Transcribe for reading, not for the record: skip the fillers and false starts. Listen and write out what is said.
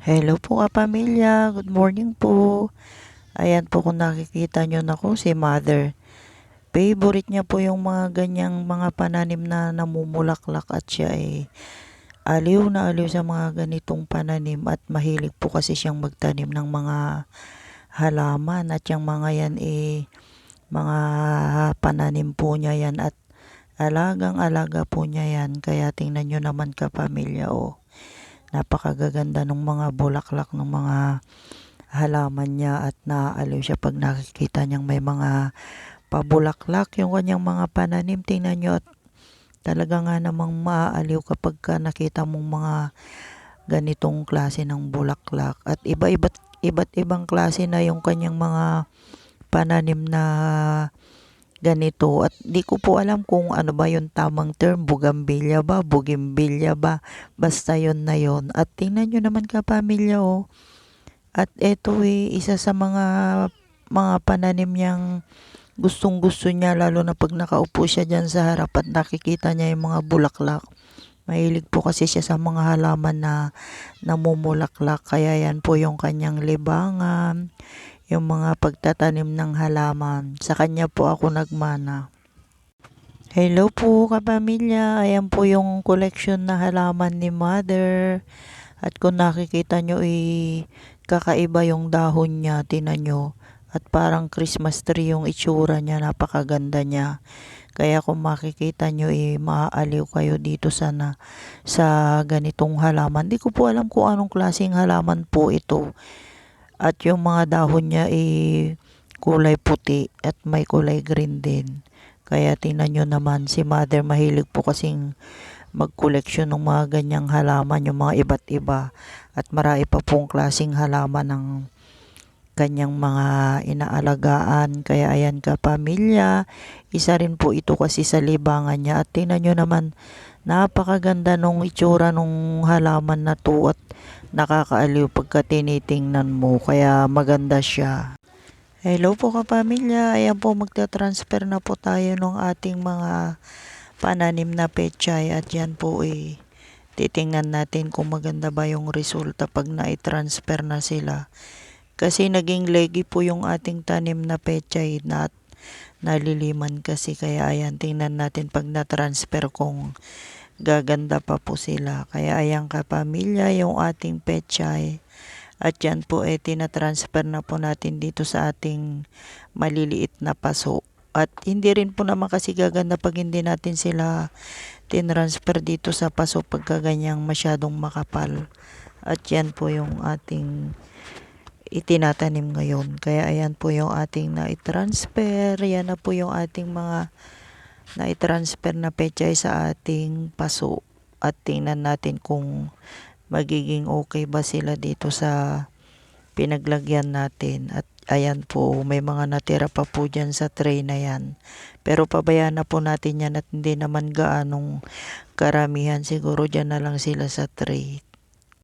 Hello po kapamilya, good morning po. Ayan po kung nakikita nyo na ko si Mother. Favorite niya po yung mga ganyang mga pananim na namumulaklak at siya ay aliw na aliw sa mga ganitong pananim at mahilig po kasi siyang magtanim ng mga halaman at yung mga yan mga pananim po niya yan at alagang alaga po niya yan. Kaya tingnan nyo naman kapamilya napakagaganda ng mga bulaklak ng mga halaman niya at naaaliw siya pag nakikita niyang may mga pabulaklak yung kanyang mga pananim. Tingnan nyo at talaga nga namang maaaliw kapag nakita mong mga ganitong klase ng bulaklak at iba't ibang klase na yung kanyang mga pananim na ganito at di ko po alam kung ano ba yung tamang term, bougainvillea ba, basta yon na yon. At tingnan nyo naman kapamilya at eto isa sa mga pananim niyang gustong gusto niya lalo na pag nakaupo siya dyan sa harap at nakikita niya yung mga bulaklak. Mahilig po kasi siya sa mga halaman na namumulaklak kaya yan po yung kanyang libangan, yung mga pagtatanim ng halaman. Sa kanya po ako nagmana. Hello po kapamilya, ayan po yung collection na halaman ni Mother. At kung nakikita nyo kakaiba yung dahon niya, tinan nyo. At parang Christmas tree yung itsura niya, napakaganda niya. Kaya kung makikita nyo maaaliw kayo dito sana sa ganitong halaman. Di ko po alam kung anong klaseng halaman po ito. At yung mga dahon niya kulay puti at may kulay green din. Kaya tingnan nyo naman si Mother mahilig po kasing mag-koleksyon ng mga ganyang halaman, yung mga iba't iba. At marami pa pong klaseng halaman ng kanyang mga inaalagaan. Kaya ayan kapamilya, isa rin po ito kasi sa libangan niya. At tingnan nyo naman, napakaganda nung itsura nung halaman na to at nakakaaliw pagka tinitingnan mo. Kaya maganda siya. Hello po kapamilya, ayan po magta-transfer na po tayo ng ating mga pananim na pechay at yan po titingnan natin kung maganda ba yung resulta pag na-transfer na sila. Kasi naging leggy po yung ating tanim na pechay na naliliman kasi kaya ayan tingnan natin pag na-transfer kung gaganda pa po sila. Kaya ayan kapamilya yung ating pechay. At yan po tina-transfer na po natin dito sa ating maliliit na paso. At hindi rin po naman kasi gaganda pag hindi natin sila tinransfer dito sa paso pagka ganyang masyadong makapal. At yan po yung ating itinatanim ngayon. Kaya ayan po yung ating na-transfer. Yan na po yung ating mga na-transfer na pechay sa ating paso. At tingnan natin kung magiging okay ba sila dito sa pinaglagyan natin. At ayan po, may mga natira pa po dyan sa tray na yan. Pero pabayaan na po natin yan at hindi naman gaanong karamihan. Siguro dyan na lang sila sa tray.